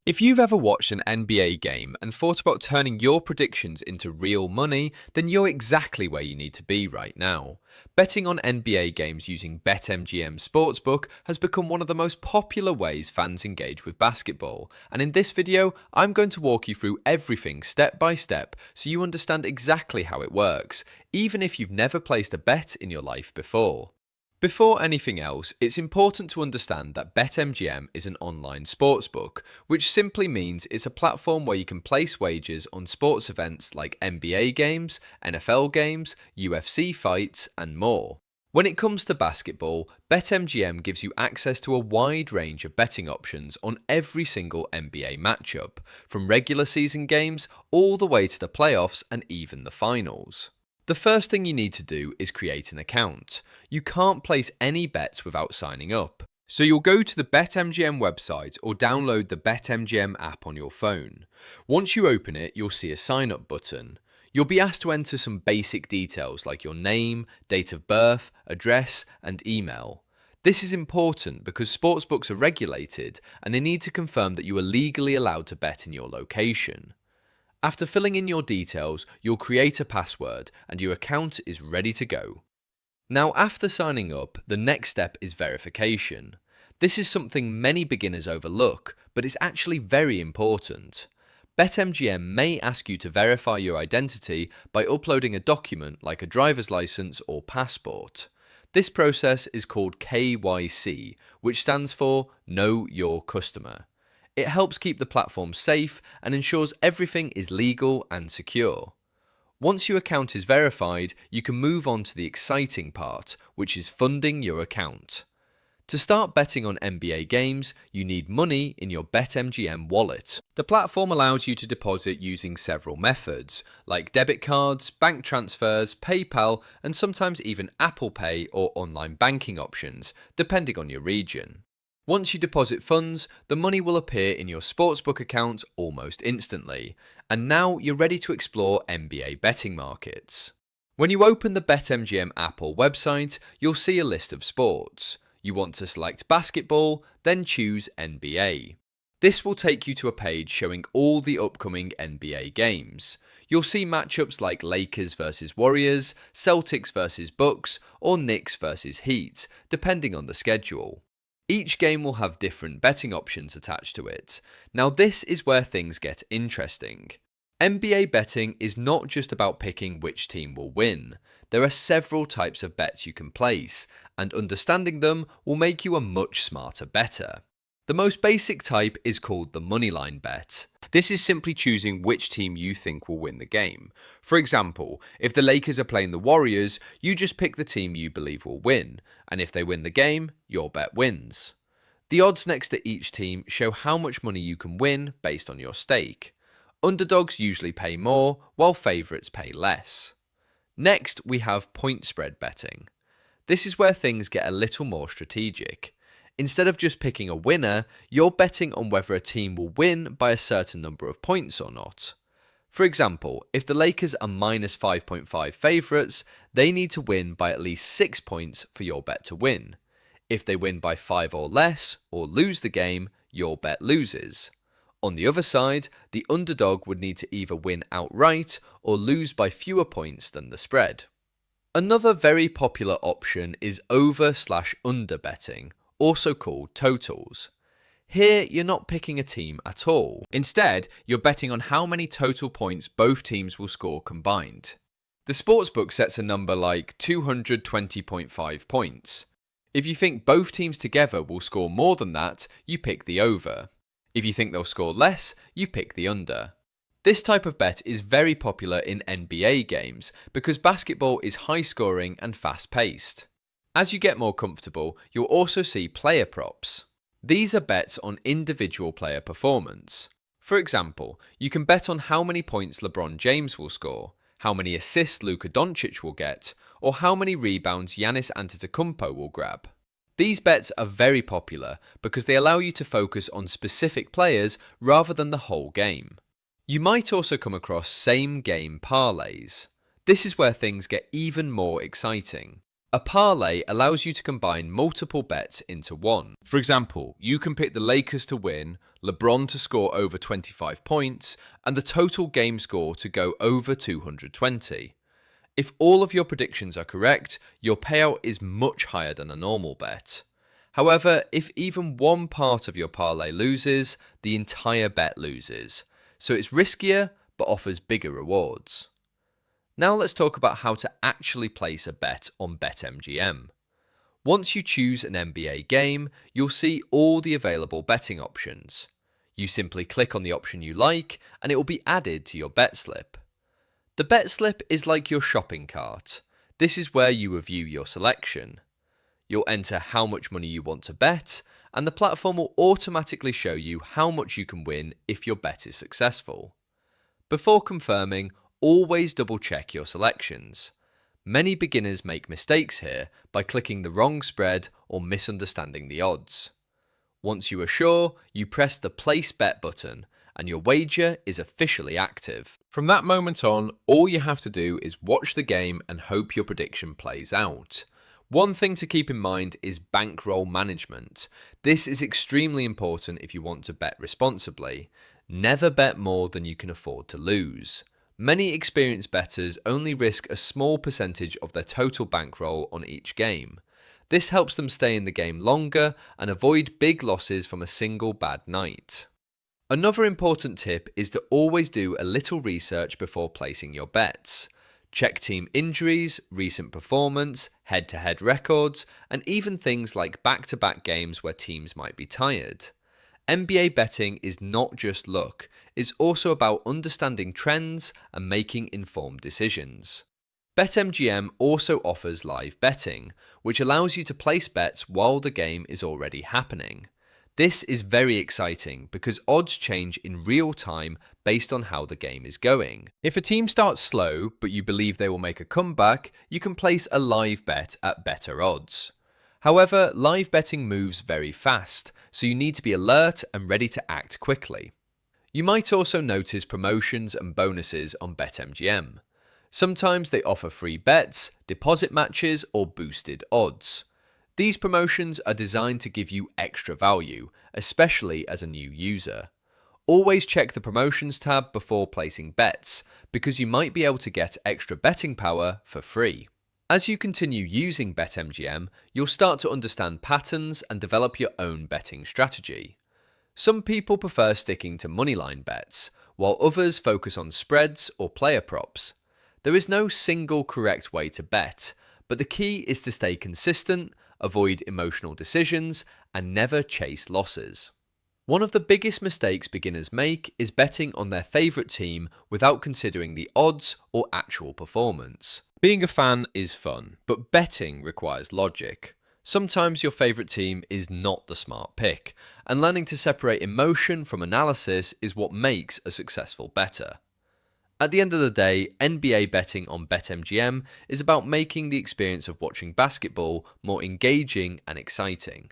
If you've ever watched an NBA game and thought about turning your predictions into real money, then you're exactly where you need to be right now. Betting on NBA games using BetMGM Sportsbook has become one of the most popular ways fans engage with basketball, and in this video, I'm going to walk you through everything step by step so you understand exactly how it works, even if you've never placed a bet in your life before. Before anything else, it's important to understand that BetMGM is an online sportsbook, which simply means it's a platform where you can place wagers on sports events like NBA games, NFL games, UFC fights, and more. When it comes to basketball, BetMGM gives you access to a wide range of betting options on every single NBA matchup, from regular season games all the way to the playoffs and even the finals. The first thing you need to do is create an account. You can't place any bets without signing up. So you'll go to the BetMGM website or download the BetMGM app on your phone. Once you open it, you'll see a sign up button. You'll be asked to enter some basic details like your name, date of birth, address, and email. This is important because sportsbooks are regulated and they need to confirm that you are legally allowed to bet in your location. After filling in your details, you'll create a password and your account is ready to go. Now, after signing up, the next step is verification. This is something many beginners overlook, but it's actually very important. BetMGM may ask you to verify your identity by uploading a document like a driver's license or passport. This process is called KYC, which stands for Know Your Customer. It helps keep the platform safe and ensures everything is legal and secure. Once your account is verified, you can move on to the exciting part, which is funding your account. To start betting on NBA games, you need money in your BetMGM wallet. The platform allows you to deposit using several methods, like debit cards, bank transfers, PayPal, and sometimes even Apple Pay or online banking options, depending on your region. Once you deposit funds, the money will appear in your sportsbook account almost instantly, and now you're ready to explore NBA betting markets. When you open the BetMGM app or website, you'll see a list of sports. You want to select basketball, then choose NBA. This will take you to a page showing all the upcoming NBA games. You'll see matchups like Lakers versus Warriors, Celtics versus Bucks, or Knicks versus Heat, depending on the schedule. Each game will have different betting options attached to it. Now this is where things get interesting. NBA betting is not just about picking which team will win. There are several types of bets you can place, and understanding them will make you a much smarter bettor. The most basic type is called the Moneyline bet. This is simply choosing which team you think will win the game. For example, if the Lakers are playing the Warriors, you just pick the team you believe will win, and if they win the game, your bet wins. The odds next to each team show how much money you can win based on your stake. Underdogs usually pay more, while favourites pay less. Next, we have point spread betting. This is where things get a little more strategic. Instead of just picking a winner, you're betting on whether a team will win by a certain number of points or not. For example, if the Lakers are minus 5.5 favourites, they need to win by at least 6 points for your bet to win. If they win by 5 or less, or lose the game, your bet loses. On the other side, the underdog would need to either win outright or lose by fewer points than the spread. Another very popular option is over/under betting, also called totals. Here, you're not picking a team at all. Instead, you're betting on how many total points both teams will score combined. The sportsbook sets a number like 220.5 points. If you think both teams together will score more than that, you pick the over. If you think they'll score less, you pick the under. This type of bet is very popular in NBA games because basketball is high scoring and fast paced. As you get more comfortable, you'll also see player props. These are bets on individual player performance. For example, you can bet on how many points LeBron James will score, how many assists Luka Doncic will get, or how many rebounds Giannis Antetokounmpo will grab. These bets are very popular because they allow you to focus on specific players rather than the whole game. You might also come across same game parlays. This is where things get even more exciting. A parlay allows you to combine multiple bets into one. For example, you can pick the Lakers to win, LeBron to score over 25 points, and the total game score to go over 220. If all of your predictions are correct, your payout is much higher than a normal bet. However, if even one part of your parlay loses, the entire bet loses. So it's riskier, but offers bigger rewards. Now let's talk about how to actually place a bet on BetMGM. Once you choose an NBA game, you'll see all the available betting options. You simply click on the option you like, and it will be added to your bet slip. The bet slip is like your shopping cart. This is where you review your selection. You'll enter how much money you want to bet, and the platform will automatically show you how much you can win if your bet is successful. Before confirming, always double check your selections. Many beginners make mistakes here by clicking the wrong spread or misunderstanding the odds. Once you are sure, you press the Place Bet button, and your wager is officially active. From that moment on, all you have to do is watch the game and hope your prediction plays out. One thing to keep in mind is bankroll management. This is extremely important if you want to bet responsibly. Never bet more than you can afford to lose. Many experienced bettors only risk a small percentage of their total bankroll on each game. This helps them stay in the game longer and avoid big losses from a single bad night. Another important tip is to always do a little research before placing your bets. Check team injuries, recent performance, head-to-head records, and even things like back-to-back games where teams might be tired. NBA betting is not just luck, it's also about understanding trends and making informed decisions. BetMGM also offers live betting, which allows you to place bets while the game is already happening. This is very exciting because odds change in real time based on how the game is going. If a team starts slow, but you believe they will make a comeback, you can place a live bet at better odds. However, live betting moves very fast, so you need to be alert and ready to act quickly. You might also notice promotions and bonuses on BetMGM. Sometimes they offer free bets, deposit matches, or boosted odds. These promotions are designed to give you extra value, especially as a new user. Always check the promotions tab before placing bets, because you might be able to get extra betting power for free. As you continue using BetMGM, you'll start to understand patterns and develop your own betting strategy. Some people prefer sticking to Moneyline bets, while others focus on spreads or player props. There is no single correct way to bet, but the key is to stay consistent, avoid emotional decisions, and never chase losses. One of the biggest mistakes beginners make is betting on their favourite team without considering the odds or actual performance. Being a fan is fun, but betting requires logic. Sometimes your favourite team is not the smart pick, and learning to separate emotion from analysis is what makes a successful bettor. At the end of the day, NBA betting on BetMGM is about making the experience of watching basketball more engaging and exciting.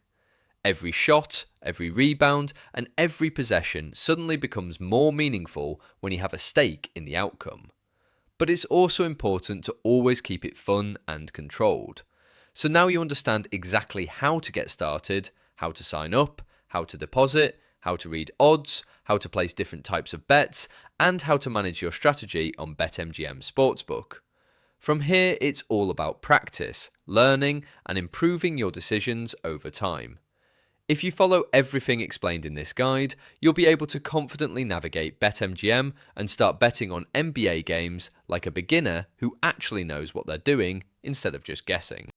Every shot, every rebound, and every possession suddenly becomes more meaningful when you have a stake in the outcome. But it's also important to always keep it fun and controlled. So now you understand exactly how to get started, how to sign up, how to deposit, how to read odds, how to place different types of bets, and how to manage your strategy on BetMGM Sportsbook. From here, it's all about practice, learning, and improving your decisions over time. If you follow everything explained in this guide, you'll be able to confidently navigate BetMGM and start betting on NBA games like a beginner who actually knows what they're doing instead of just guessing.